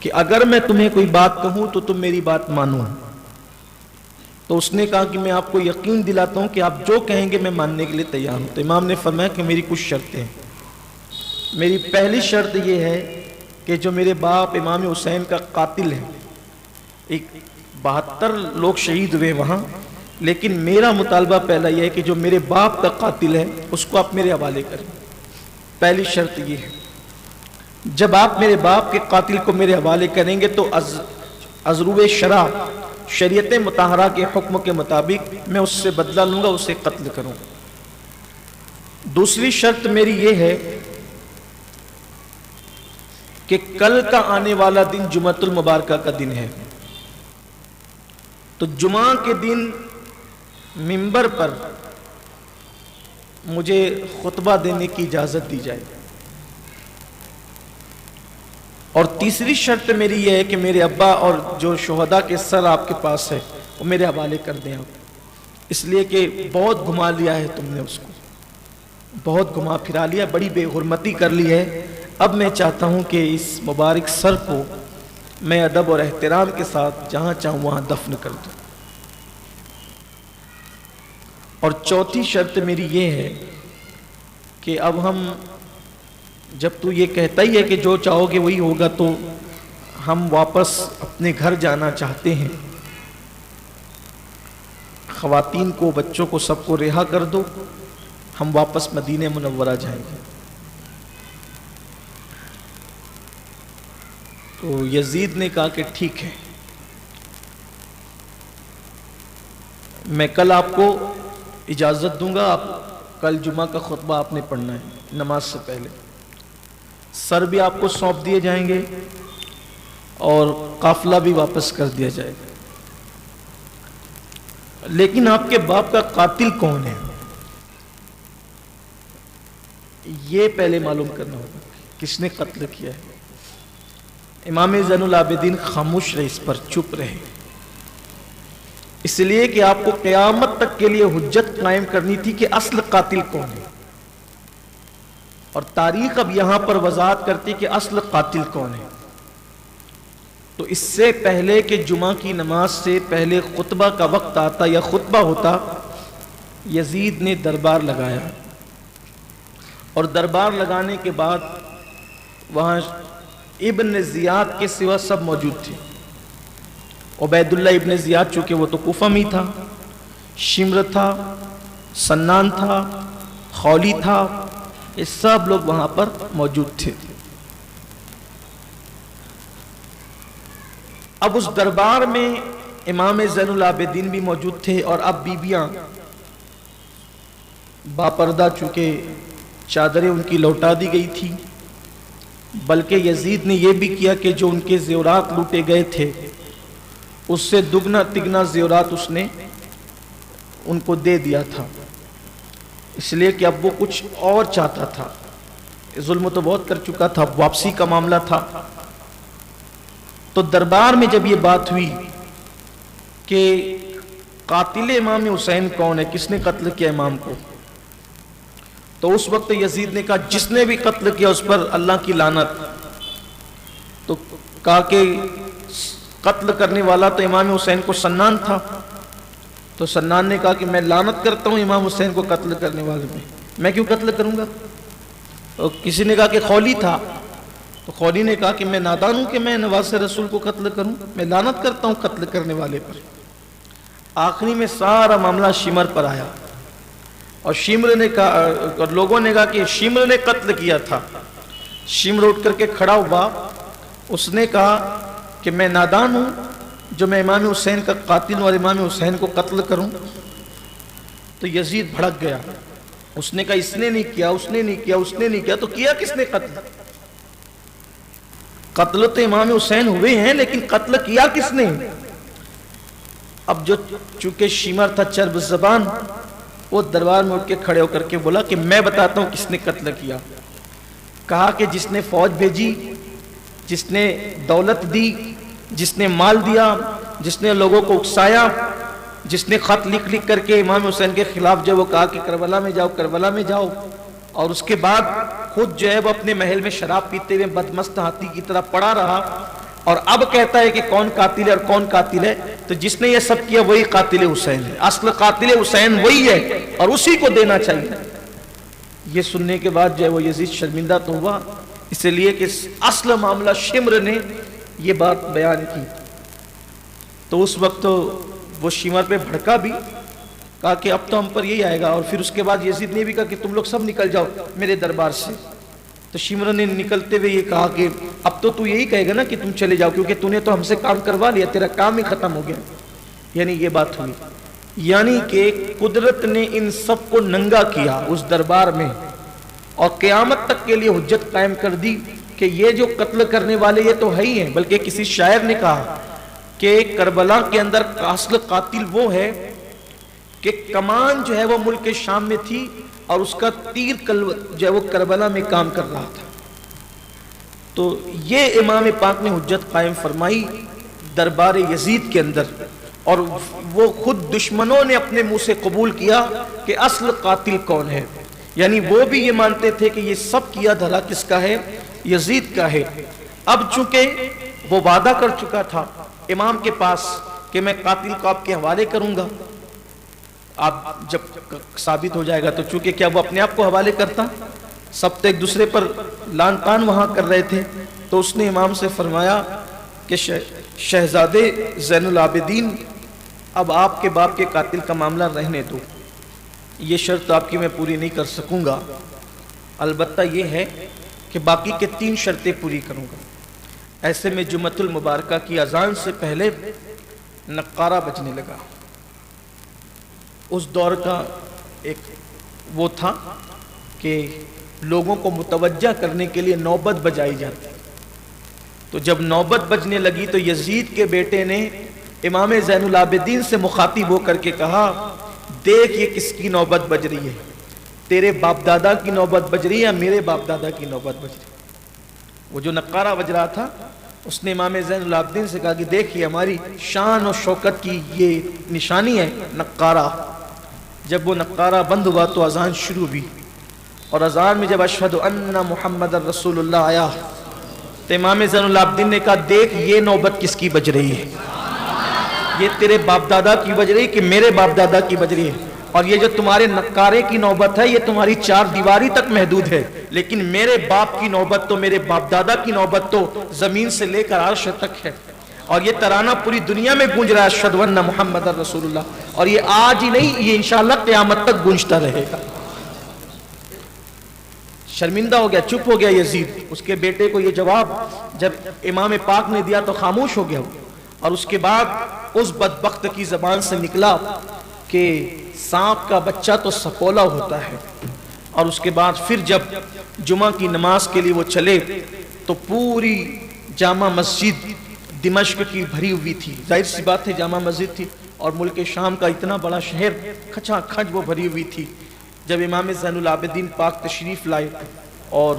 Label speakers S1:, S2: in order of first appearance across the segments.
S1: کہ اگر میں تمہیں کوئی بات کہوں تو تم میری بات مانو. تو اس نے کہا کہ میں آپ کو یقین دلاتا ہوں کہ آپ جو کہیں گے میں ماننے کے لیے تیار ہوں. تو امام نے فرمایا کہ میری کچھ شرطیں ہیں. میری پہلی شرط یہ ہے کہ جو میرے باپ امام حسین کا قاتل ہے، 72 لوگ شہید ہوئے وہاں، لیکن میرا مطالبہ پہلا یہ ہے کہ جو میرے باپ کا قاتل ہے اس کو آپ میرے حوالے کریں. پہلی شرط یہ ہے. جب آپ میرے باپ کے قاتل کو میرے حوالے کریں گے تو ازروب شرع، شریعت مطہرہ کے حکم کے مطابق میں اس سے بدلہ لوں گا، اسے قتل کروں. دوسری شرط میری یہ ہے کہ کل کا آنے والا دن جمعۃ المبارکہ کا دن ہے، تو جمعہ کے دن منبر پر مجھے خطبہ دینے کی اجازت دی جائے. اور تیسری شرط میری یہ ہے کہ میرے ابا اور جو شہداء کے سر آپ کے پاس ہے وہ میرے حوالے کر دیں آپ، اس لیے کہ بہت گھما لیا ہے تم نے، اس کو بہت گھما پھرا لیا، بڑی بے حرمتی کر لی ہے. اب میں چاہتا ہوں کہ اس مبارک سر کو میں ادب اور احترام کے ساتھ جہاں چاہوں وہاں دفن کر دوں. اور چوتھی شرط میری یہ ہے کہ اب ہم، جب تو یہ کہتا ہی ہے کہ جو چاہو گے وہی ہوگا، تو ہم واپس اپنے گھر جانا چاہتے ہیں. خواتین کو، بچوں کو، سب کو رہا کر دو، ہم واپس مدینہ منورہ جائیں گے. تو یزید نے کہا کہ ٹھیک ہے، میں کل آپ کو اجازت دوں گا، آپ کل جمعہ کا خطبہ آپ نے پڑھنا ہے نماز سے پہلے. سر بھی آپ کو سونپ دیے جائیں گے اور قافلہ بھی واپس کر دیا جائے گا. لیکن آپ کے باپ کا قاتل کون ہے یہ پہلے معلوم کرنا ہوگا، کس نے قتل کیا ہے. امام زین العابدین خاموش رہے، اس پر چپ رہے، اس لیے کہ آپ کو قیامت تک کے لیے حجت قائم کرنی تھی کہ اصل قاتل کون ہے. اور تاریخ اب یہاں پر وضاحت کرتی کہ اصل قاتل کون ہے. تو اس سے پہلے کہ جمعہ کی نماز سے پہلے خطبہ کا وقت آتا یا خطبہ ہوتا، یزید نے دربار لگایا. اور دربار لگانے کے بعد وہاں ابن زیاد کے سوا سب موجود تھے. عبید اللہ ابن زیاد چونکہ وہ تو کوفہ میں تھا، شمر تھا، سنان تھا، خولی تھا، یہ سب لوگ وہاں پر موجود تھے. اب اس دربار میں امام زین العابدین بھی موجود تھے، اور اب بیویاں باپردہ، چونکہ چادریں ان کی لوٹا دی گئی تھی. بلکہ یزید نے یہ بھی کیا کہ جو ان کے زیورات لوٹے گئے تھے اس سے دگنا تگنا زیورات اس نے ان کو دے دیا تھا، اس لیے کہ اب وہ کچھ اور چاہتا تھا. ظلم تو بہت کر چکا تھا، واپسی کا معاملہ تھا. تو دربار میں جب یہ بات ہوئی کہ قاتل امام حسین کون ہے، کس نے قتل کیا امام کو، تو اس وقت یزید نے کہا جس نے بھی قتل کیا اس پر اللہ کی لعنت. تو کہا کہ قتل کرنے والا تو امام حسین کو سنان تھا. تو سنان نے کہا کہ میں لعنت کرتا ہوں امام حسین کو قتل کرنے والے میں کیوں قتل کروں گا. تو کسی نے کہا کہ خولی تھا. تو خولی نے کہا کہ میں نادان ہوں کہ میں نواز رسول کو قتل کروں، میں لعنت کرتا ہوں قتل کرنے والے پر. آخری میں سارا معاملہ شمر پر آیا، اور شمر نے کہا، اور لوگوں نے کہا کہ شمر نے قتل کیا تھا. شمر اٹھ کر کے کھڑا ہوا، اس نے کہا کہ میں نادان ہوں جو میں امام حسین کا قاتل ہوں اور امام حسین کو قتل کروں. تو یزید بھڑک گیا، اس نے کہا اس نے نہیں کیا، اس نے نہیں کیا، اس نے نہیں کیا. تو کیا کس نے قتل؟ قتل تو امام حسین ہوئے ہیں، لیکن قتل کیا کس نے؟ اب جو چونکہ شمر تھا چرب زبان، وہ دربار میں اٹھ کے کھڑے ہو کر کے بولا کہ میں بتاتا ہوں کس نے قتل کیا. کہا کہ جس نے فوج بھیجی، جس نے دولت دی، جس نے مال دیا، جس نے لوگوں کو اکسایا، جس نے خط لکھ لکھ کر کے امام حسین کے خلاف جو وہ کہا کہ کربلا میں جاؤ، کربلا میں جاؤ، اور اس کے بعد خود جو ہے وہ اپنے محل میں شراب پیتے ہوئے بدمست ہاتھی کی طرح پڑا رہا اور اب کہتا ہے کہ کون قاتل ہے اور کون قاتل ہے، تو جس نے یہ سب کیا وہی قاتل حسین ہے، اصل قاتل حسین وہی ہے اور اسی کو دینا چاہیے۔ یہ سننے کے بعد جو ہے وہ یزید شرمندہ تو ہوا، اس لیے کہ اصل معاملہ شمر نے یہ بات بیان کی، تو اس وقت وہ شمر پہ بھڑکا بھی، کہا کہ اب تو ہم پر یہی آئے گا، اور پھر اس کے بعد یزید نے بھی کہا کہ تم لوگ سب نکل جاؤ میرے دربار سے۔ تو شمر نے نکلتے ہوئے یہ کہا کہ اب تو یہی کہے گا نا کہ تم چلے جاؤ، کیونکہ تو نے تو ہم سے کام کروا لیا، تیرا کام ہی ختم ہو گیا۔ یعنی یہ بات ہوئی، یعنی کہ قدرت نے ان سب کو ننگا کیا اس دربار میں، اور قیامت تک کے لیے حجت قائم کر دی کہ یہ جو قتل کرنے والے یہ تو ہے ہی ہیں، بلکہ کسی شاعر نے کہا کہ کربلا کے اندر اصل قاتل وہ ہے کہ کمان جو ہے وہ ملک شام میں تھی اور اس کا تیر جو ہے وہ کربلا میں کام کر رہا تھا۔ تو یہ امام پاک نے حجت قائم فرمائی دربار یزید کے اندر، اور وہ خود دشمنوں نے اپنے منہ سے قبول کیا کہ اصل قاتل کون ہے، یعنی وہ بھی یہ مانتے تھے کہ یہ سب کیا دھرا کس کا ہے، یزید کا ہے۔ اب چونکہ وہ وعدہ کر چکا تھا امام کے پاس کہ میں قاتل کو آپ کے حوالے کروں گا، آپ جب ثابت ہو جائے گا، تو چونکہ کیا وہ اپنے آپ کو حوالے کرتا، سب تو ایک دوسرے پر لان تان وہاں کر رہے تھے، تو اس نے امام سے فرمایا کہ شہزادے زین العابدین، اب آپ کے باپ کے قاتل کا معاملہ رہنے دو، یہ شرط آپ کی میں پوری نہیں کر سکوں گا، البتہ یہ ہے کہ باقی کے 3 شرطیں پوری کروں گا۔ ایسے میں جمعۃ المبارکہ کی اذان سے پہلے نقارہ بجنے لگا۔ اس دور کا ایک وہ تھا کہ لوگوں کو متوجہ کرنے کے لیے نوبت بجائی جاتی، تو جب نوبت بجنے لگی تو یزید کے بیٹے نے امام زین العابدین سے مخاطب ہو کر کے کہا، دیکھ یہ کس کی نوبت بج رہی ہے، تیرے باپ دادا کی نوبت بج رہی ہے یا میرے باپ دادا کی نوبت بج رہی ہے۔ وہ جو نقارہ بج رہا تھا اس نے امام زین العابدین سے کہا کہ دیکھیے ہماری شان و شوکت کی یہ نشانی ہے نقارہ۔ جب وہ نقارہ بند ہوا تو اذان شروع ہوئی، اور اذان میں جب اشہد ان محمد الرسول اللہ آیا تو امام زین العابدین نے کہا دیکھ یہ نوبت کس کی بج رہی ہے، یہ تیرے باپ دادا کی بج رہی کہ میرے باپ دادا کی بج رہی ہے، اور یہ جو تمہارے نقارے کی نوبت ہے یہ تمہاری 4 دیواری تک محدود ہے، لیکن میرے باپ کی نوبت تو میرے باپ دادا کی نوبت تو زمین سے لے کر عرش تک ہے، اور یہ ترانہ پوری دنیا میں گونج رہا ہے اشہد ان محمد الرسول اللہ، اور یہ آج ہی نہیں، یہ انشاءاللہ قیامت تک گونجتا رہے گا۔ شرمندہ ہو گیا، چپ ہو گیا یزید، اس کے بیٹے کو یہ جواب جب امام پاک نے دیا تو خاموش ہو گیا، اور اس کے بعد اس بدبخت کی زبان سے نکلا کہ سانپ کا بچہ تو سپولا ہوتا ہے، اور اس کے بعد پھر جب جمعہ کی نماز کے لیے وہ چلے تو پوری جامع مسجد دمشق کی بھری ہوئی تھی، ظاہر سی بات ہے جامع مسجد تھی اور ملک شام کا اتنا بڑا شہر کھچا کھچ وہ بھری ہوئی تھی۔ جب امام زین العابدین پاک تشریف لائے اور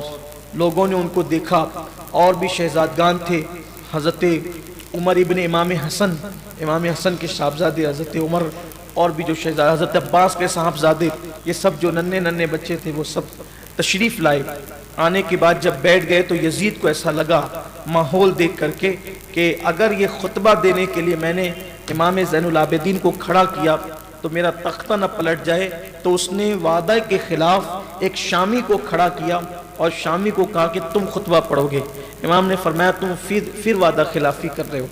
S1: لوگوں نے ان کو دیکھا، اور بھی شہزادگان تھے، حضرت عمر ابن امام حسن کے صاحبزادے حضرت عمر، اور بھی جو شہزادے حضرت عباس کے صاحبزادے، یہ سب جو ننھے بچے تھے وہ سب تشریف لائے۔ آنے کے بعد جب بیٹھ گئے تو یزید کو ایسا لگا ماحول دیکھ کر کے کہ اگر یہ خطبہ دینے کے لیے میں نے امام زین العابدین کو کھڑا کیا تو میرا تختہ نہ پلٹ جائے، تو اس نے وعدہ کے خلاف ایک شامی کو کھڑا کیا اور شامی کو کہا کہ تم خطبہ پڑھو گے۔ امام نے فرمایا تم پھر وعدہ خلافی کر رہے ہو،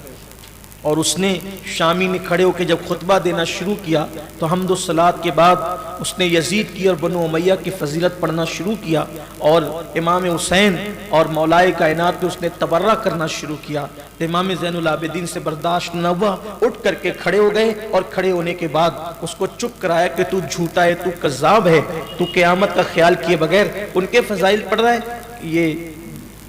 S1: اور اس نے شامی نے کھڑے ہو کے جب خطبہ دینا شروع کیا تو حمد و صلات کے بعد اس نے یزید کی اور بنو امیہ کی فضیلت پڑھنا شروع کیا، اور امام حسین اور مولائے کائنات پہ اس نے تبرہ کرنا شروع کیا۔ امام زین العابدین سے برداشت نہ ہوا، اٹھ کر کے کھڑے ہو گئے، اور کھڑے ہونے کے بعد اس کو چپ کرایا کہ تو جھوٹا ہے، تو کذاب ہے، تو قیامت کا خیال کیے بغیر ان کے فضائل پڑھ رہا ہے، یہ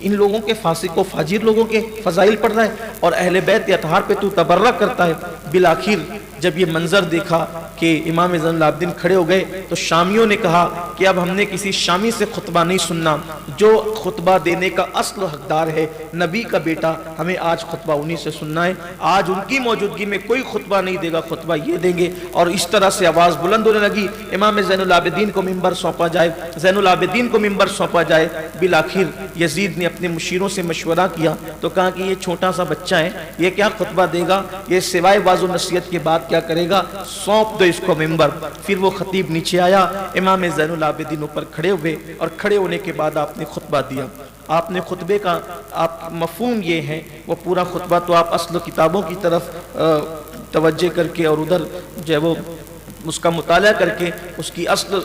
S1: ان لوگوں کے فاسق و فاجر لوگوں کے فضائل پڑھ رہا ہے، اور اہل بیت اطہار پہ تو تبرہ کرتا ہے۔ بالآخر جب یہ منظر دیکھا کہ امام زین العابدین کھڑے ہو گئے تو شامیوں نے کہا کہ اب ہم نے کسی شامی سے خطبہ نہیں سننا، جو خطبہ دینے کا اصل حقدار ہے نبی کا بیٹا، ہمیں آج خطبہ انہی سے سننا ہے، آج ان کی موجودگی میں کوئی خطبہ نہیں دے گا، خطبہ یہ دیں گے۔ اور اس طرح سے آواز بلند ہونے لگی، امام زین العابدین کو منبر سونپا جائے، زین العابدین کو منبر سونپا جائے۔ بالآخر یزید نے اپنے مشیروں سے مشورہ کیا تو کہا کہ یہ چھوٹا سا بچہ ہے، یہ کیا خطبہ دے گا، یہ سوائے واعظ و نصیحت کے بعد کیا کرے گا، سونپ دو اس کو منبر۔ پھر وہ خطیب نیچے آیا، امام زین العابدین اوپر کھڑے ہوئے، اور کھڑے ہونے کے بعد آپ نے خطبہ دیا۔ آپ نے خطبے کا آپ مفہوم یہ ہے، وہ پورا خطبہ تو آپ اصل کتابوں کی طرف توجہ کر کے اور ادھر جو ہے وہ اس کا مطالعہ کر کے اس کی اصل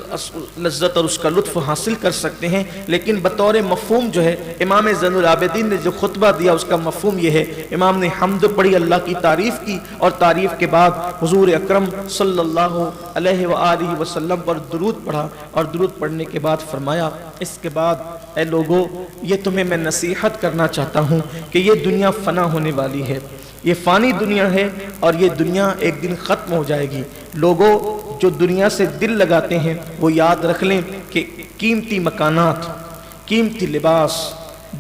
S1: لذت اور اس کا لطف حاصل کر سکتے ہیں، لیکن بطور مفہوم جو ہے امام زین العابدین نے جو خطبہ دیا اس کا مفہوم یہ ہے، امام نے حمد پڑھی، اللہ کی تعریف کی، اور تعریف کے بعد حضور اکرم صلی اللہ علیہ وآلہ وسلم پر درود پڑھا، اور درود پڑھنے کے بعد فرمایا اس کے بعد اے لوگو یہ تمہیں میں نصیحت کرنا چاہتا ہوں کہ یہ دنیا فنا ہونے والی ہے، یہ فانی دنیا ہے اور یہ دنیا ایک دن ختم ہو جائے گی۔ لوگوں جو دنیا سے دل لگاتے ہیں وہ یاد رکھ لیں کہ قیمتی مکانات، قیمتی لباس،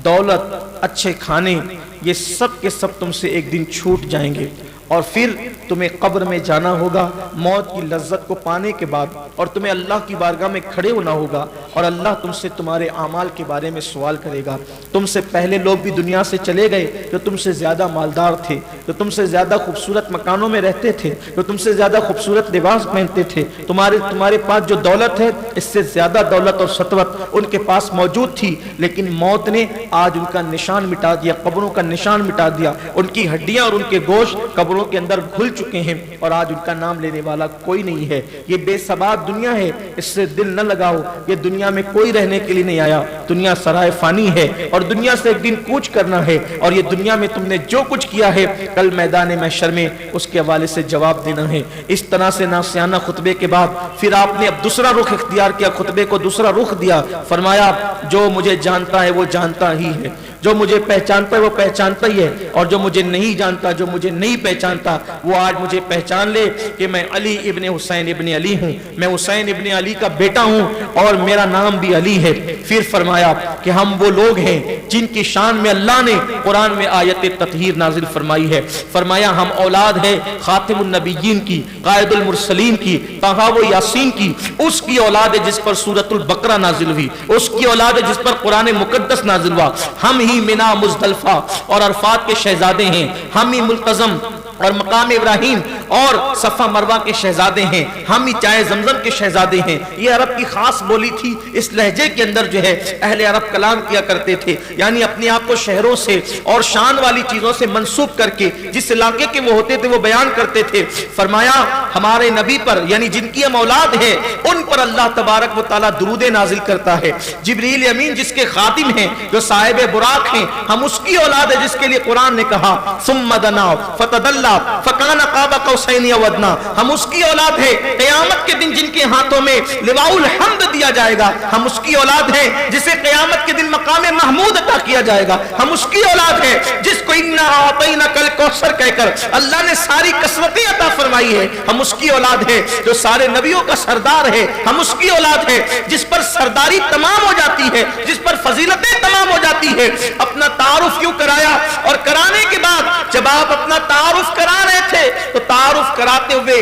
S1: دولت، اچھے کھانے، یہ سب کے سب تم سے ایک دن چھوٹ جائیں گے، اور پھر تمہیں قبر میں جانا ہوگا موت کی لذت کو پانے کے بعد، اور تمہیں اللہ کی بارگاہ میں کھڑے ہونا ہوگا، اور اللہ تم سے تمہارے اعمال کے بارے میں سوال کرے گا۔ تم سے پہلے لوگ بھی دنیا سے چلے گئے جو تم سے زیادہ مالدار تھے، جو تم سے زیادہ خوبصورت مکانوں میں رہتے تھے، جو تم سے زیادہ خوبصورت لباس پہنتے تھے، تمہارے پاس جو دولت ہے اس سے زیادہ دولت اور سطوت ان کے پاس موجود تھی، لیکن موت نے آج ان کا نشان مٹا دیا، قبروں کا نشان مٹا دیا، ان کی ہڈیاں اور ان کے گوشت قبروں کے اندر گھل چکے ہیں، اور آج ان کا نام لینے والا کوئی نہیں ہے۔ یہ بے ثبات دنیا ہے، اس سے دل نہ لگاؤ، یہ دنیا میں کوئی رہنے کے لیے نہیں آیا، دنیا سرائے فانی ہے، اور دنیا سے ایک دن کوچ کرنا ہے، اور یہ دنیا میں تم نے جو کچھ کیا ہے کل میدان محشر میں اس کے حوالے سے جواب دینا ہے۔ اس طرح سے ناصحانہ خطبے کے بعد پھر آپ نے اب دوسرا رخ اختیار کیا، خطبے کو دوسرا رخ دیا، فرمایا جو مجھے جانتا ہے وہ جانتا ہی ہے، جو مجھے پہچانتا ہے وہ پہچانتا ہی ہے، اور جو مجھے نہیں جانتا، جو مجھے نہیں پہچانتا، وہ آج مجھے پہچان لے کہ میں علی ابن حسین ابن علی ہوں، میں حسین ابن علی کا بیٹا ہوں، اور میرا نام بھی علی ہے۔ پھر فرمایا کہ ہم وہ لوگ ہیں جن کی شان میں اللہ نے قرآن میں آیت تطہیر نازل فرمائی ہے، فرمایا ہم اولاد ہے خاتم النبیین کی، قائد المرسلین کی، طٰہٰ و یاسین کی، اس کی اولاد ہے جس پر سورۃ البقرہ نازل ہوئی، اس کی اولاد ہے جس پر قرآن مقدس نازل ہوا۔ ہم ہی منا مزدلفہ اور عرفات کے شہزادے ہیں، ہم ہی ملتزم اور مقام ابراہیم اور صفا مروہ کے شہزادے ہیں، ہم ہی چائے زمزم کے شہزادے ہیں۔ یہ عرب کی خاص بولی تھی، اس لہجے کے اندر جو ہے اہل عرب کلام کیا کرتے تھے، یعنی اپنے آپ کو شہروں سے اور شان والی چیزوں سے منسوب کر کے جس علاقے کے وہ ہوتے تھے وہ بیان کرتے تھے۔ فرمایا ہمارے نبی پر، یعنی جن کی ہم اولاد ہے، ان پر اللہ تبارک و تعالیٰ درود نازل کرتا ہے۔ جبریل امین جس کے خادم ہیں، جو صاحب براق ہیں، ہم اس کی اولاد ہے جس کے لیے قرآن نے کہا ثم دنا فتدلی فکان قاب قوسین او ادنی، ہم اس کی اولاد ہے قیامت کے دن جن کے ہاتھوں میں لواء الحمد دیا جائے گا، ہم اس کی اولاد ہے جسے قیامت کے دن مقام محمود عطا کیا جائے گا، ہم اس کی اولاد ہے جس کو انا اعطیناک الکوثر کہہ کر اللہ نے ساری کثرتیں عطا فرمائی ہے، ہم اس کی اولاد ہے جو سارے نبیوں کا سردار ہے، ہم اس کی اولاد ہے جس پر سرداری تمام ہو جاتی ہے، جس پر فضیلتیں تمام ہو جاتی ہے۔ اپنا تعارف کیوں کرایا، اور کرانے کے بعد جب آپ اپنا تعارف کرا رہے تھے تو تعارف کراتے ہوئے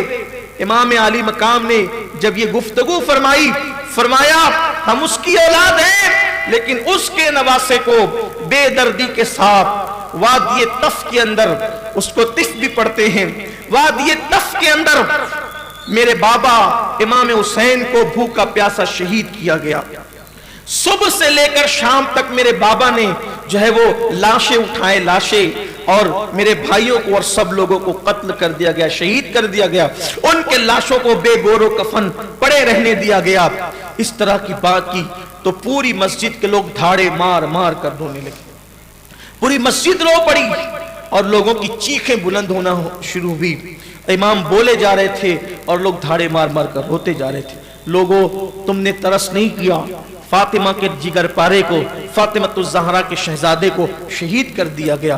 S1: امام علی مقام نے جب یہ گفتگو فرمائی، فرمایا ہم اس کی اولاد ہیں لیکن اس کے نواسے کو بے دردی کے ساتھ وادی طف کے اندر، اس کو طف بھی پڑھتے ہیں، وادی طف کے اندر میرے بابا امام حسین کو بھوکا پیاسا شہید کیا گیا۔ صبح سے لے کر شام تک میرے بابا نے جو ہے وہ لاشیں اٹھائے، لاشیں، اور میرے بھائیوں کو اور سب لوگوں کو قتل کر دیا گیا، شہید کر دیا گیا، ان کے لاشوں کو بے گور و کفن پڑے رہنے دیا گیا۔ اس طرح کی بات کی تو پوری مسجد کے لوگ دھاڑے مار مار کر رونے لگے، پوری مسجد رو پڑی اور لوگوں کی چیخیں بلند ہونا شروع ہوئی۔ امام بولے جا رہے تھے اور لوگ دھاڑے مار مار کر روتے جا رہے تھے۔ لوگوں تم نے ترس نہیں کیا، فاطمہ کے جگر پارے کو، فاطمہ الزہرا کے شہزادے کو شہید کر دیا گیا۔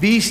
S1: 20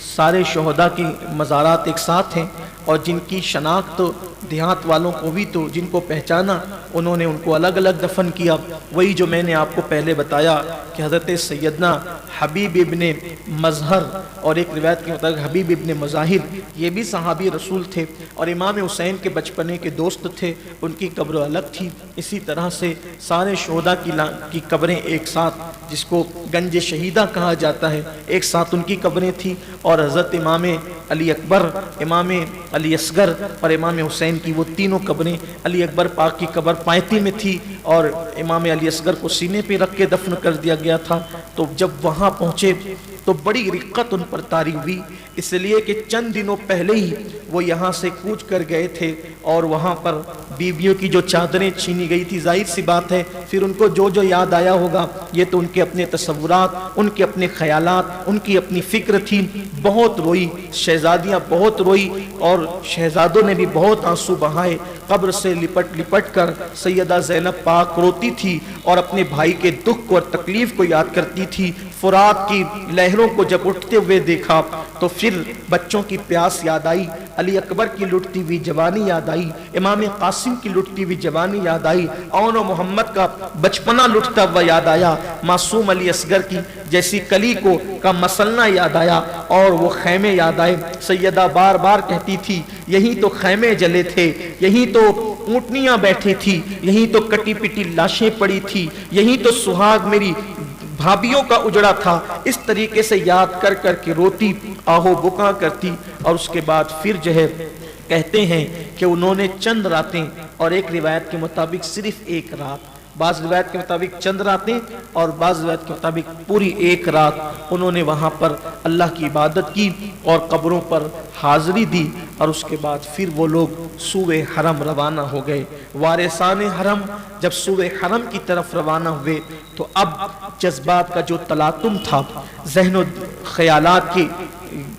S1: سارے شہداء کی مزارات ایک ساتھ ہیں اور جن کی شناخت دیہات والوں کو بھی تو جن کو پہچانا انہوں نے ان کو الگ الگ دفن کیا. وہی جو میں نے آپ کو پہلے بتایا کہ حضرت سیدنا حبیب ابن مظہر اور ایک روایت کے مطابق حبیب ابن مظاہر یہ بھی صحابی رسول تھے اور امام حسین کے بچپنے کے دوست تھے, ان کی قبر الگ تھی. اسی طرح سے سارے شہداء کی قبریں ایک ساتھ, جس کو گنج شہیدہ کہا جاتا ہے, ایک ساتھ ان کی قبریں تھیں. اور حضرت امام علی اکبر, امام علی اصغر اور امام حسین کی وہ تینوں قبریں, علی اکبر پاک کی قبر پائتی میں تھی اور امام علی اصغر کو سینے پہ رکھ کے دفن کر دیا گیا تھا. تو جب وہاں پہنچے تو بڑی رقت ان پر طاری ہوئی, اس لیے کہ چند دنوں پہلے ہی وہ یہاں سے کوچ کر گئے تھے اور وہاں پر بیویوں کی جو چادریں چھینی گئی تھی, ظاہر سی بات ہے پھر ان کو جو جو یاد آیا ہوگا, یہ تو ان کے اپنے تصورات, ان کے اپنے خیالات, ان کی اپنی فکر تھی. بہت روئی, شہزادیاں بہت روئی اور شہزادوں نے بھی بہت آنسو بہائے. قبر سے لپٹ لپٹ کر سیدہ زینب پاک روتی تھی اور اپنے بھائی کے دکھ کو اور تکلیف کو یاد کرتی تھی. فرات کی لہروں کو جب اٹھتے ہوئے دیکھا تو پھر بچوں کی پیاس یاد آئی, علی اکبر کی لٹتی ہوئی جوانی یاد آئی, امام قاسم کی لٹتی ہوئی جوانی یاد آئی, اون و محمد کا بچپنا لٹتا ہوا یاد آیا, معصوم علی اصغر کی جیسی کلی کو کا مسلنا یاد آیا اور وہ خیمے یاد آئے. سیدہ بار بار کہتی تھی یہی تو خیمے جلے تھے, یہی تو اونٹنیاں بیٹھی تھی, یہی تو کٹی پٹی لاشیں پڑی تھی, یہی تو سہاگ میری بھابھیوں کا اجڑا تھا. اس طریقے سے یاد کر کر کے روتی, آہو بکا کرتی. اور اس کے بعد پھر جو ہے کہتے ہیں کہ انہوں نے چند راتیں, اور ایک روایت کے مطابق صرف ایک رات, بعض روایت کے مطابق چند راتیں اور بعض روایت کے مطابق پوری ایک رات انہوں نے وہاں پر اللہ کی عبادت کی اور قبروں پر حاضری دی. اور اس کے بعد پھر وہ لوگ سوئے حرم روانہ ہو گئے. وارثان حرم جب سوئے حرم کی طرف روانہ ہوئے تو اب جذبات کا جو تلاطم تھا, ذہن و خیالات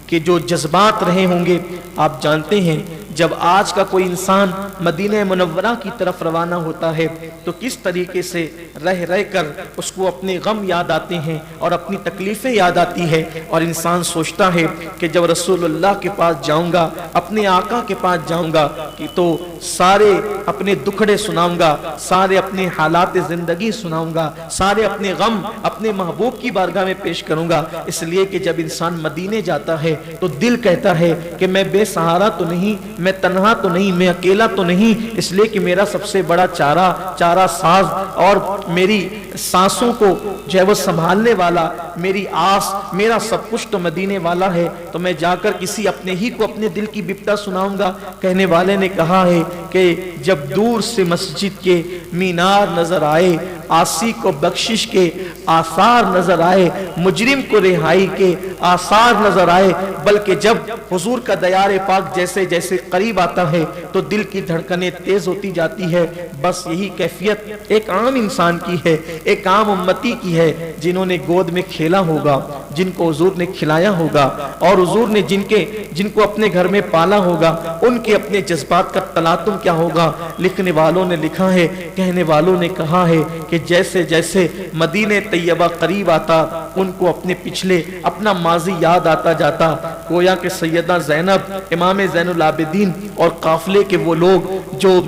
S1: کے جو جذبات رہے ہوں گے, آپ جانتے ہیں جب آج کا کوئی انسان مدینہ منورہ کی طرف روانہ ہوتا ہے تو کس طریقے سے رہ رہ کر اس کو اپنے غم یاد آتے ہیں اور اپنی تکلیفیں یاد آتی ہے, اور انسان سوچتا ہے کہ جب رسول اللہ کے پاس جاؤں گا, اپنے آقا کے پاس جاؤں گا کہ تو سارے اپنے دکھڑے سناؤں گا, سارے اپنے حالات زندگی سناؤں گا, سارے اپنے غم اپنے محبوب کی بارگاہ میں پیش کروں گا. اس لیے کہ جب انسان مدینے جاتا ہے تو دل کہتا ہے کہ میں بے سہارا تو نہیں, میں تنہا تو نہیں, میں اکیلا تو نہیں, اس لیے کہ میرا سب سے بڑا چارہ ساز اور میری سانسوں کو جو ہے وہ سنبھالنے والا, میری آس, میرا سب کچھ تو مدینے والا ہے. تو میں جا کر کسی اپنے ہی کو اپنے دل کی بپتا سناؤں گا. کہنے والے نے کہا ہے کہ جب دور سے مسجد کے مینار نظر آئے, آسی کو بخشش کے آثار نظر آئے, مجرم کو رہائی کے آثار نظر آئے, بلکہ جب حضور کا دیار پاک جیسے جیسے قریب آتا ہے تو دل کی دھڑکنیں تیز ہوتی جاتی ہے. بس یہی کیفیت ایک عام انسان کی ہے, ایک عام امتی کی ہے, جنہوں نے گود میں کھیلا ہوگا, جن کو حضور نے کھلایا ہوگا اور حضور نے جن کو اپنے گھر میں پالا ہوگا, ان کے اپنے جذبات کا تلاطم کیا ہوگا. لکھنے والوں نے لکھا ہے, کہنے والوں نے کہا ہے کہ جیسے جیسے مدینہ طیبہ قریب آتا ان کو اپنے پچھلے اپنا ماضی یاد آتا جاتا. گویا کہ سیدہ زینب, امام زین العابدین اور قافلے کے وہ لوگ جو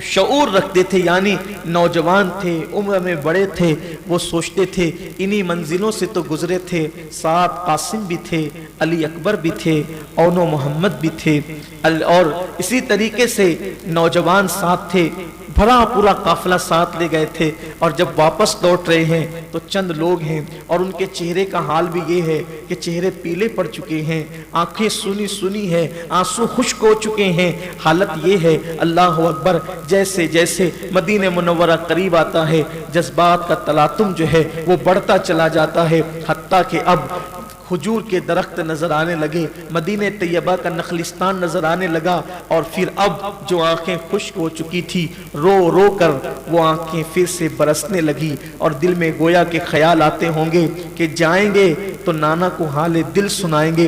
S1: شعور رکھتے تھے, یعنی نوجوان تھے, عمر میں بڑے تھے, وہ سوچتے تھے انہی منزلوں سے تو گزرے تھے. ساتھ قاسم بھی تھے, علی اکبر بھی تھے, اون و محمد بھی تھے, اور اسی طریقے سے نوجوان ساتھ تھے, بھرا پورا قافلہ ساتھ لے گئے تھے. اور جب واپس لوٹ رہے ہیں تو چند لوگ ہیں اور ان کے چہرے کا حال بھی یہ ہے کہ چہرے پیلے پڑ چکے ہیں, آنکھیں سنی سنی ہیں, آنسو خشک ہو چکے ہیں. حالت یہ ہے, اللہ اکبر, جیسے جیسے مدینہ منورہ قریب آتا ہے جذبات کا تلاطم جو ہے وہ بڑھتا چلا جاتا ہے, حتیٰ کہ اب کھجور کے درخت نظر آنے لگے, مدینہ طیبہ کا نخلستان نظر آنے لگا, اور پھر اب جو آنکھیں خشک ہو چکی تھی رو رو کر وہ آنکھیں پھر سے برسنے لگی, اور دل میں گویا کے خیال آتے ہوں گے کہ جائیں گے تو نانا کو حال دل سنائیں گے,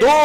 S1: 2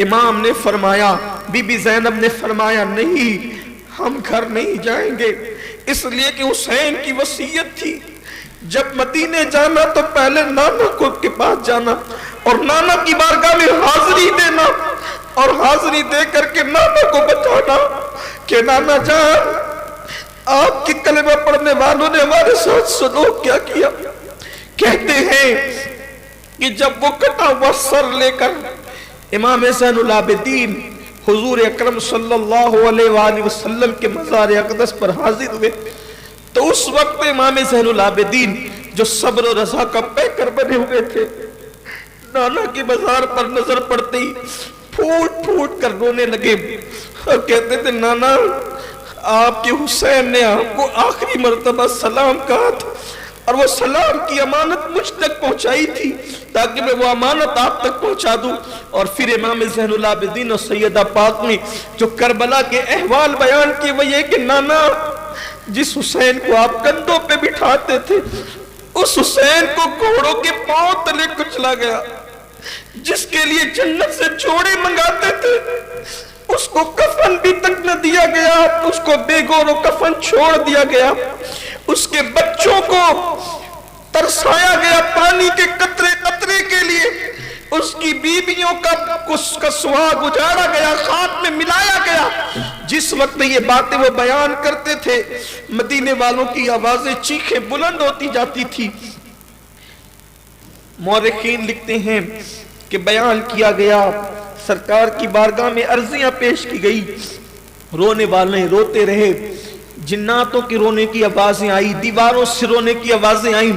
S1: امام نے فرمایا، بی بی زینب نے فرمایا نہیں ہم گھر نہیں جائیں گے، اس لیے کہ حسین کی وصیت تھی جب مدینے جانا تو پہلے نانا کو کے پاس جانا اور نانا کی بارگاہ میں حاضری دینا اور حاضری دے کر کے نانا کو بتانا کہ نانا جان آپ کی کلمہ پڑھنے والوں نے ہمارے ساتھ سلوک کیا کیا۔ کہتے ہیں کہ جب وہ کٹا ہوا سر لے کر امام زین العابدین حضور اکرم صلی اللہ علیہ وآلہ وسلم کے مزار اقدس پر حاضر ہوئے تو اس وقت امام زین العابدین جو صبر و رضا کا پیکر بنے ہوئے تھے، نانا کی مزار پر نظر پڑتے ہی پھوٹ پھوٹ کر رونے لگے اور کہتے تھے نانا آپ کے حسین نے آپ کو آخری مرتبہ سلام کہا تھا اور وہ سلام کی امانت مجھ تک پہنچائی تھی تاکہ میں وہ امانت آپ تک پہنچا دوں۔ اور پھر امام زین العابدین اور سیدہ پاک نے جو کربلا کے احوال بیان کیے وہ یہ کہ نانا جس حسین کو آپ کندھوں پہ بٹھاتے تھے اس حسین کو گھوڑوں کے پاؤں تلے کچلا گیا، جس کے لیے جنت سے جوڑے منگاتے تھے اس کو کفن بھی تک نہ دیا گیا، اس کو بے گور و کفن چھوڑ دیا گیا، اس کے بچوں کو ترسایا گیا پانی کے قطرے قطرے کے لیے، اس کی بیویوں کا سہاگ اجاڑا گیا، خاک میں ملایا گیا۔ جس وقت یہ باتیں وہ بیان کرتے تھے مدینے والوں کی آوازیں چیخیں بلند ہوتی جاتی تھی۔ مورخین لکھتے ہیں کہ بیان کیا گیا، سرکار کی بارگاہ میں عرضیاں پیش کی گئی، رونے والے روتے رہے، جناتوں کی رونے کی آوازیں آئی، دیواروں سے رونے کی آوازیں آئیں،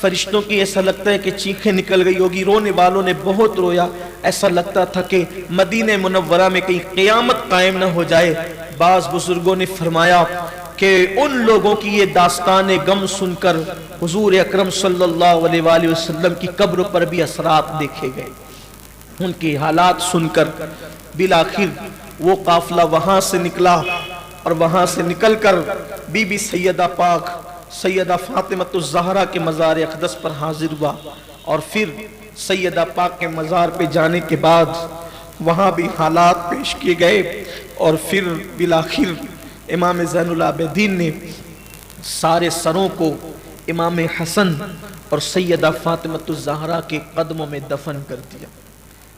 S1: فرشتوں کی ایسا لگتا ہے کہ چیخیں نکل گئی ہوگی، رونے والوں نے بہت رویا، ایسا لگتا تھا کہ مدینہ منورہ میں کہیں قیامت قائم نہ ہو جائے۔ بعض بزرگوں نے فرمایا کہ ان لوگوں کی یہ داستان غم سن کر حضور اکرم صلی اللہ علیہ وآلہ وسلم کی قبر پر بھی اثرات دیکھے گئے، ان کی حالات سن کر بالآخر وہ قافلہ وہاں سے نکلا اور وہاں سے نکل کر بی بی سیدہ پاک سیدہ فاطمۃ الزہرا کے مزار اقدس پر حاضر ہوا، اور پھر سیدہ پاک کے مزار پہ جانے کے بعد وہاں بھی حالات پیش کیے گئے، اور پھر بالآخر امام زین العابدین نے سارے سروں کو امام حسن اور سیدہ فاطمۃ الزہرا کے قدموں میں دفن کر دیا۔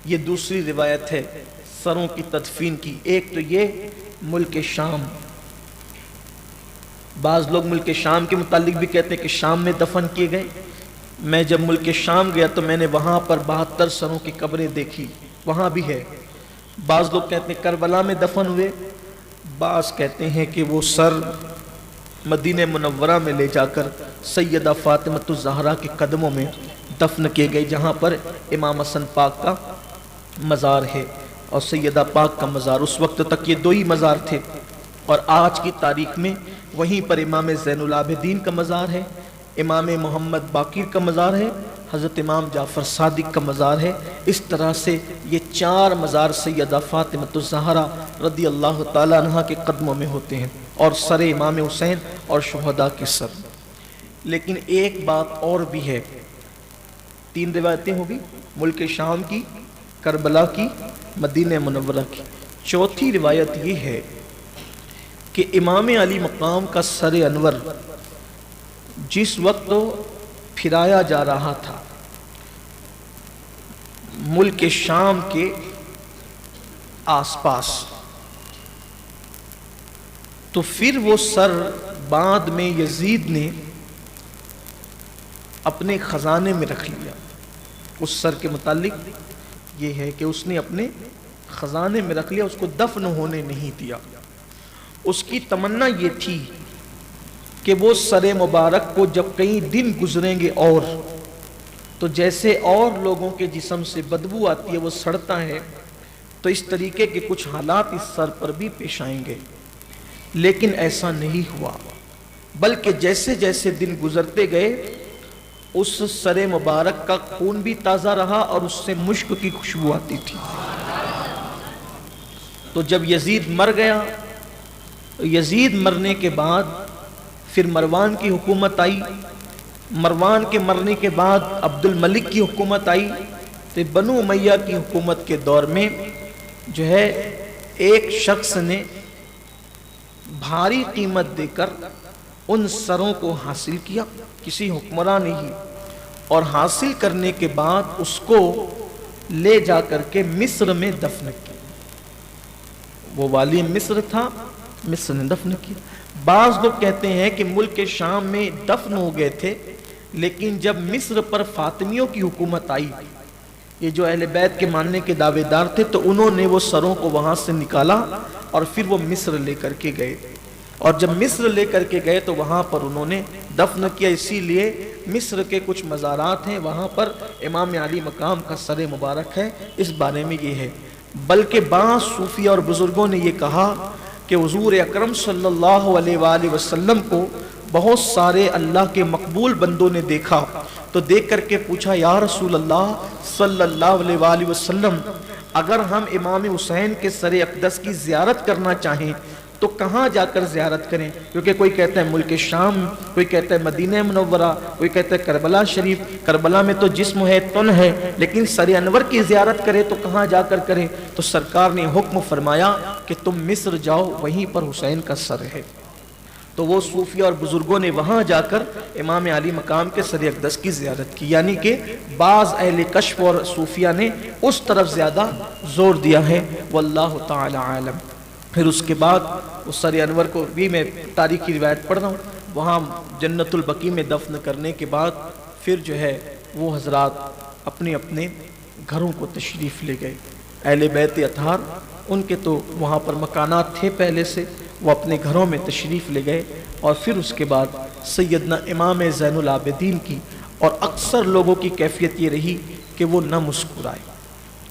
S1: یہ دوسری روایت ہے سروں کی تدفین کی۔ ایک تو یہ ملک شام، بعض لوگ ملک شام کے متعلق بھی کہتے ہیں کہ شام میں دفن کیے گئے۔ میں جب ملک شام گیا تو میں نے وہاں پر 72 سروں کی قبریں دیکھی، وہاں بھی ہے۔ بعض لوگ کہتے ہیں کربلا میں دفن ہوئے، بعض کہتے ہیں کہ وہ سر مدینہ منورہ میں لے جا کر سیدہ فاطمۃ الزہرا کے قدموں میں دفن کیے گئے، جہاں پر امام حسن پاک کا مزار ہے اور سیدہ پاک کا مزار۔ اس وقت تک یہ دو ہی مزار تھے، اور آج کی تاریخ میں وہیں پر امام زین العابدین کا مزار ہے، امام محمد باقر کا مزار ہے، حضرت امام جعفر صادق کا مزار ہے۔ اس طرح سے یہ 4 مزار سیدہ فاطمۃ الزہرا رضی اللہ تعالیٰ عنہ کے قدموں میں ہوتے ہیں، اور سر امام حسین اور شہداء کے سر۔ لیکن ایک بات اور بھی ہے، 3 روایتیں ہوگی، ملک شام کی، کربلا کی، مدینہ منورہ کی۔ چوتھی روایت یہ ہے کہ امام علی مقام کا سر انور جس وقت پھرایا جا رہا تھا ملک شام کے آس پاس، تو پھر وہ سر بعد میں یزید نے اپنے خزانے میں رکھ لیا۔ اس سر کے متعلق یہ ہے کہ اس نے اپنے خزانے میں رکھ لیا، اس کو دفن ہونے نہیں دیا۔ اس کی تمنا یہ تھی کہ وہ سر مبارک کو جب کئی دن گزریں گے اور تو جیسے اور لوگوں کے جسم سے بدبو آتی ہے، وہ سڑتا ہے، تو اس طریقے کے کچھ حالات اس سر پر بھی پیش آئیں گے۔ لیکن ایسا نہیں ہوا، بلکہ جیسے جیسے دن گزرتے گئے اس سر مبارک کا خون بھی تازہ رہا اور اس سے مشک کی خوشبو آتی تھی۔ تو جب یزید مر گیا، یزید مرنے کے بعد پھر مروان کی حکومت آئی، مروان کے مرنے کے بعد عبد الملک کی حکومت آئی، تو بنو امیہ کی حکومت کے دور میں جو ہے ایک شخص نے بھاری قیمت دے کر ان سروں کو حاصل کیا، کسی حکمراں نے ہی، اور حاصل کرنے کے بعد اس کو لے جا کر کے مصر میں دفن کیا۔ وہ والی مصر تھا، مصر نے دفن کیا۔ بعض لوگ کہتے ہیں کہ ملک شام میں دفن ہو گئے تھے، لیکن جب مصر پر فاطمیوں کی حکومت آئی، یہ جو اہل بیت کے ماننے کے دعوے دار تھے، تو انہوں نے وہ سروں کو وہاں سے نکالا اور پھر وہ مصر لے کر کے گئے، اور جب مصر لے کر کے گئے تو وہاں پر انہوں نے دفن کیا۔ اسی لیے مصر کے کچھ مزارات ہیں، وہاں پر امام علی مقام کا سر مبارک ہے۔ اس بارے میں یہ ہے، بلکہ بعض صوفیہ اور بزرگوں نے یہ کہا کہ حضور اکرم صلی اللہ علیہ وآلہ وسلم کو بہت سارے اللہ کے مقبول بندوں نے دیکھا، تو دیکھ کر کے پوچھا یا رسول اللہ صلی اللہ علیہ وآلہ وسلم، اگر ہم امام حسین کے سر اقدس کی زیارت کرنا چاہیں تو کہاں جا کر زیارت کریں؟ کیونکہ کوئی کہتا ہے ملک شام، کوئی کہتا ہے مدینہ منورہ، کوئی کہتا ہے کربلا شریف۔ کربلا میں تو جسم ہے، تن ہے، لیکن سر انور کی زیارت کرے تو کہاں جا کر کریں؟ تو سرکار نے حکم فرمایا کہ تم مصر جاؤ، وہیں پر حسین کا سر ہے۔ تو وہ صوفیہ اور بزرگوں نے وہاں جا کر امام علی مقام کے سر اقدس کی زیارت کی، یعنی کہ بعض اہل کشف اور صوفیہ نے اس طرف زیادہ زور دیا ہے، واللہ تعالی عالم۔ پھر اس کے بعد اس سر انور کو بھی میں تاریخی روایت پڑھ رہا ہوں، وہاں جنت البقیع میں دفن کرنے کے بعد پھر جو ہے وہ حضرات اپنے اپنے گھروں کو تشریف لے گئے۔ اہل بیت اطہار ان کے تو وہاں پر مکانات تھے پہلے سے، وہ اپنے گھروں میں تشریف لے گئے، اور پھر اس کے بعد سیدنا امام زین العابدین کی اور اکثر لوگوں کی کیفیت یہ رہی کہ وہ نہ مسکرائے،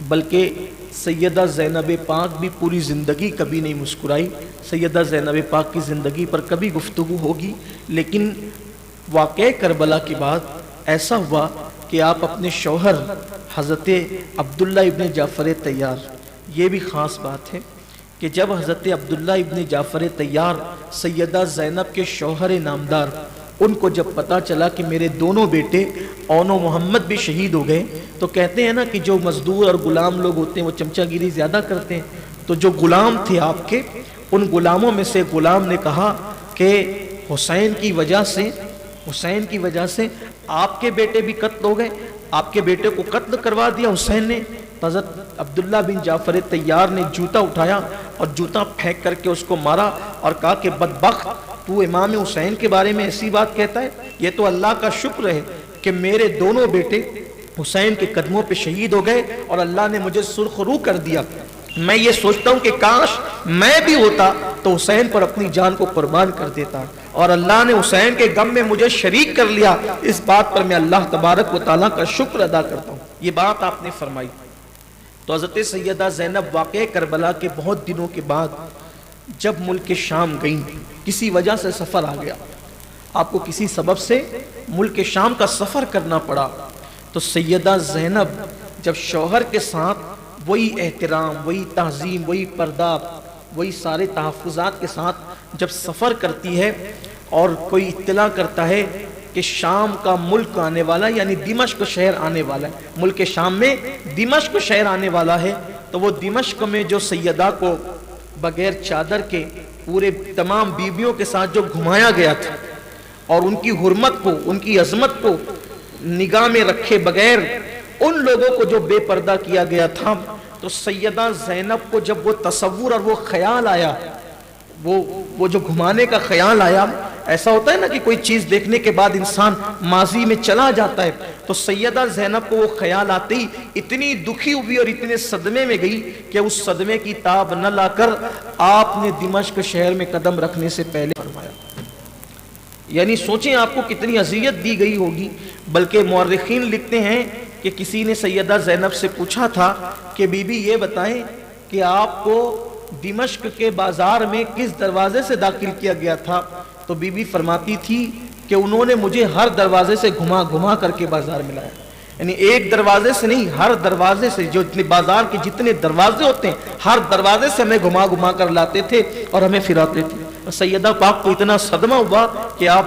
S1: بلکہ سیدہ زینب پاک بھی پوری زندگی کبھی نہیں مسکرائی۔ سیدہ زینب پاک کی زندگی پر کبھی گفتگو ہوگی، لیکن واقعہ کربلا کے بعد ایسا ہوا کہ آپ اپنے شوہر حضرت عبداللہ ابن جعفر طیار، یہ بھی خاص بات ہے کہ جب حضرت عبداللہ ابن جعفر طیار سیدہ زینب کے شوہر نامدار، ان کو جب پتہ چلا کہ میرے دونوں بیٹے اون و محمد بھی شہید ہو گئے، تو کہتے ہیں نا کہ جو مزدور اور غلام لوگ ہوتے ہیں وہ چمچہ گیری زیادہ کرتے ہیں، تو جو غلام تھے آپ کے، ان غلاموں میں سے غلام نے کہا کہ حسین کی وجہ سے آپ کے بیٹے بھی قتل ہو گئے، آپ کے بیٹے کو قتل کروا دیا حسین نے۔ حضرت عبداللہ بن جعفر طیار نے جوتا اٹھایا اور جوتا پھینک کر کے اس کو مارا اور کہا کہ بدبخت، تو امام حسین کے بارے میں ایسی بات کہتا ہے؟ یہ تو اللہ کا شکر ہے کہ میرے دونوں بیٹے حسین کے قدموں پہ شہید ہو گئے اور اللہ نے مجھے سرخ رو کر دیا۔ میں یہ سوچتا ہوں کہ کاش میں بھی ہوتا تو حسین پر اپنی جان کو قربان کر دیتا، اور اللہ نے حسین کے غم میں مجھے شریک کر لیا۔ اس بات پر میں اللہ تبارک و تعالیٰ کا شکر ادا کرتا ہوں۔ یہ بات آپ نے فرمائی۔ تو حضرت سیدہ زینب واقع کربلا کے بہت دنوں کے بعد جب ملک شام گئیں، کسی وجہ سے سفر آ گیا، آپ کو کسی سبب سے ملک شام کا سفر کرنا پڑا، تو سیدہ زینب جب شوہر کے ساتھ وہی احترام، وہی تعظیم، وہی پردہ، وہی سارے تحفظات کے ساتھ جب سفر کرتی ہے اور کوئی اطلاع کرتا ہے کہ شام کا ملک آنے والا، یعنی دمشق شہر آنے والا ہے، ملک شام میں دمشق شہر آنے والا ہے، تو وہ دمشق میں جو سیدہ کو بغیر چادر کے پورے تمام بیویوں کے ساتھ جو گھمایا گیا تھا اور ان کی حرمت کو، ان کی عظمت کو نگاہ میں رکھے بغیر ان لوگوں کو جو بے پردہ کیا گیا تھا، تو سیدہ زینب کو جب وہ تصور اور وہ خیال آیا، وہ جو گھمانے کا خیال آیا، ایسا ہوتا ہے نا کہ کوئی چیز دیکھنے کے بعد انسان ماضی میں چلا جاتا ہے، تو سیدہ زینب کو وہ خیال آتے ہی اتنی دکھی ہوئی اور اتنے صدمے میں گئی کہ اس صدمے کی تاب نہ لا کر آپ نے دمشق شہر میں قدم رکھنے سے پہلے فرمایا۔ یعنی سوچیں آپ کو کتنی اذیت دی گئی ہوگی۔ بلکہ مورخین لکھتے ہیں کہ کسی نے سیدہ زینب سے پوچھا تھا کہ بی بی یہ بتائیں کہ آپ کو دمشق کے بازار میں کس دروازے سے داخل کیا گیا تھا؟ تو بی بی فرماتی تھی کہ انہوں نے مجھے ہر دروازے سے گھما گھما کر کے بازار میں لایا، یعنی ایک دروازے سے نہیں، ہر دروازے سے، جو بازار کے جتنے دروازے ہوتے ہیں ہر دروازے سے ہمیں گھما گھما کر لاتے تھے اور ہمیں پھراتے تھے۔ سیدہ پاک کو اتنا صدمہ ہوا کہ آپ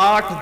S1: 8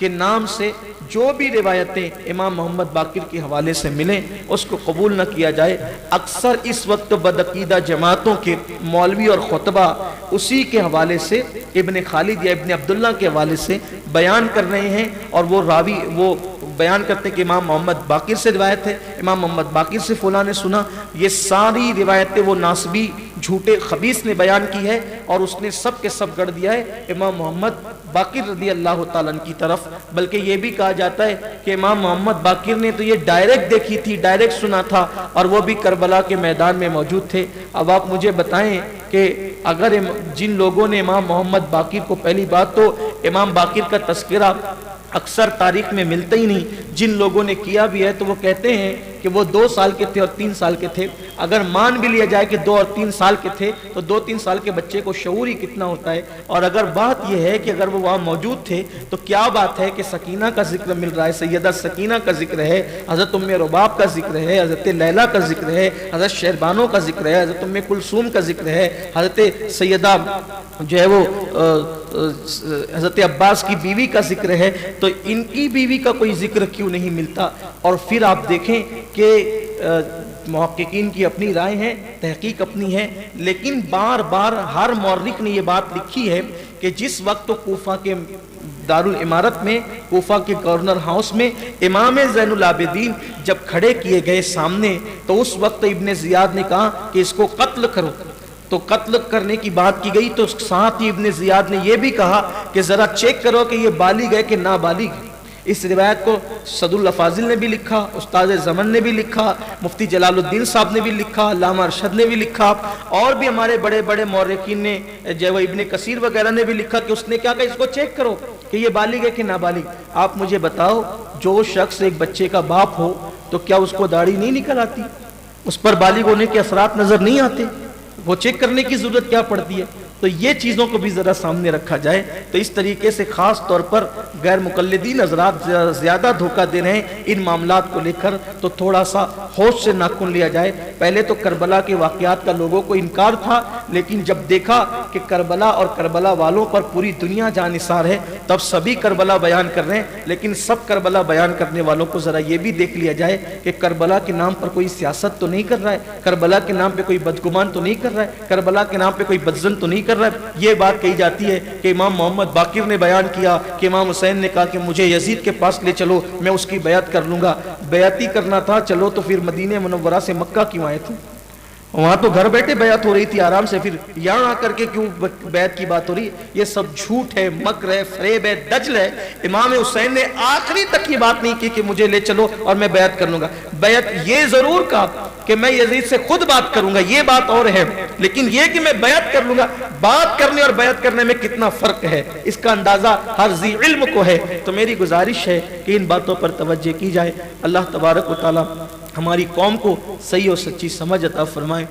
S1: کے نام سے جو بھی روایتیں امام محمد باقر کے حوالے سے ملیں اس کو قبول نہ کیا جائے۔ اکثر اس وقت بدعقیدہ جماعتوں کے مولوی اور خطبہ اسی کے حوالے سے ابن خالد یا ابن عبداللہ کے حوالے سے بیان کر رہے ہیں، اور وہ راوی وہ بیان کرتے ہیں کہ امام محمد باقر سے روایت ہے، امام محمد باقر سے فلاں نے سنا۔ یہ ساری روایتیں وہ ناسبی جھوٹے خبیث نے بیان کی ہے، اور اس نے سب کے سب گڑ دیا ہے امام محمد باقر رضی اللہ تعالیٰ عنہ کی طرف۔ بلکہ یہ بھی کہا جاتا ہے کہ امام محمد باقر نے تو یہ ڈائریکٹ دیکھی تھی، ڈائریکٹ سنا تھا، اور وہ بھی کربلا کے میدان میں موجود تھے۔ اب آپ مجھے بتائیں کہ اگر جن لوگوں نے امام محمد باقر کو، پہلی بات تو امام باقر کا تذکرہ اکثر تاریخ میں ملتا ہی نہیں، جن لوگوں نے کیا بھی ہے تو وہ کہتے ہیں کہ وہ 2 سال کے تھے اور 3 سال کے تھے۔ اگر مان بھی لیا جائے کہ 2 اور 3 سال کے تھے تو 2-3 سال کے بچے کو شعور ہی کتنا ہوتا ہے۔ اور اگر بات یہ ہے کہ اگر وہ وہاں موجود تھے تو کیا بات ہے کہ سکینہ کا ذکر مل رہا ہے، سیدہ سکینہ کا ذکر ہے، حضرت ام رباب کا ذکر ہے، حضرت لیلہ کا ذکر ہے، حضرت شہربانو کا ذکر ہے، حضرت ام کلثوم کا ذکر ہے، حضرت سیدہ جو ہے وہ حضرت عباس کی بیوی کا ذکر ہے، تو ان کی بیوی کا کوئی ذکر کیوں نہیں ملتا؟ اور پھر آپ دیکھیں کہ محققین کی اپنی رائے ہیں، تحقیق اپنی ہے، لیکن بار بار ہر مورخ نے یہ بات لکھی ہے کہ جس وقت کوفہ کے دارالعمارت میں، کوفہ کے گورنر ہاؤس میں امام زین العابدین جب کھڑے کیے گئے سامنے، تو اس وقت ابن زیاد نے کہا کہ اس کو قتل کرو۔ تو قتل کرنے کی بات کی گئی، تو ساتھ ہی ابن زیاد نے یہ بھی کہا کہ ذرا چیک کرو کہ یہ بالغ ہے کہ نابالغ ہے۔ اس روایت کو صد الافاضل نے بھی لکھا، استاد زمن نے بھی لکھا، مفتی جلال الدین صاحب نے بھی لکھا، علامہ ارشد نے بھی لکھا، اور بھی ہمارے بڑے بڑے مورخین نے، جو ابن کثیر وغیرہ نے بھی لکھا کہ اس نے کیا کہا، اس کو چیک کرو کہ یہ بالغ ہے کہ نابالغ۔ آپ مجھے بتاؤ، جو شخص ایک بچے کا باپ ہو تو کیا اس کو داڑھی نہیں نکل آتی؟ اس پر بالغ ہونے کے اثرات نظر نہیں آتے؟ وہ چیک کرنے کی ضرورت کیا پڑتی ہے؟ تو یہ چیزوں کو بھی ذرا سامنے رکھا جائے۔ تو اس طریقے سے خاص طور پر غیر مقلدین حضرات زیادہ دھوکہ دے رہے ہیں ان معاملات کو لے کر، تو تھوڑا سا ہوش سے ناخن لیا جائے۔ پہلے تو کربلا کے واقعات کا لوگوں کو انکار تھا، لیکن جب دیکھا کہ کربلا اور کربلا والوں پر پوری دنیا جانثار ہے، تب سبھی کربلا بیان کر رہے ہیں۔ لیکن سب کربلا بیان کرنے والوں کو ذرا یہ بھی دیکھ لیا جائے کہ کربلا کے نام پر کوئی سیاست تو نہیں کر رہا ہے، کربلا کے نام پہ کوئی بدگمان تو نہیں کر رہا ہے، کربلا کے نام پہ کوئی بدزن تو نہیں کر رہا ہے۔ یہ بات کہی جاتی ہے کہ امام محمد باقر نے بیان کیا کہ امام حسین نے کہا کہ مجھے یزید کے پاس لے چلو، میں اس کی بیعت کر لوں گا۔ بیعت ہی کرنا تھا، چلو تو پھر مدینہ منورہ سے مکہ کیوں آئے تھے؟ وہاں تو گھر بیٹھے بیعت ہو رہی تھی آرام سے، پھر یہاں آ کر کے کیوں بیعت کی بات ہو رہی ہے؟ یہ سب جھوٹ ہے، مکر ہے، فریب ہے، دجل ہے۔ امام حسین نے آخری تک یہ بات نہیں کی کہ مجھے لے چلو اور میں بیعت کر لوں گا۔ بیعت یہ ضرور کہا کہ میں یزید سے خود بات کروں گا، یہ بات اور ہے، لیکن یہ کہ میں بیعت کر لوں گا، بات کرنے اور بیعت کرنے میں کتنا فرق ہے، اس کا اندازہ ہر ذی علم کو ہے۔ تو میری گزارش ہے کہ ان باتوں پر توجہ کی جائے۔ اللہ تبارک و تعالی ہماری قوم کو صحیح اور سچی سمجھ عطا فرمائے۔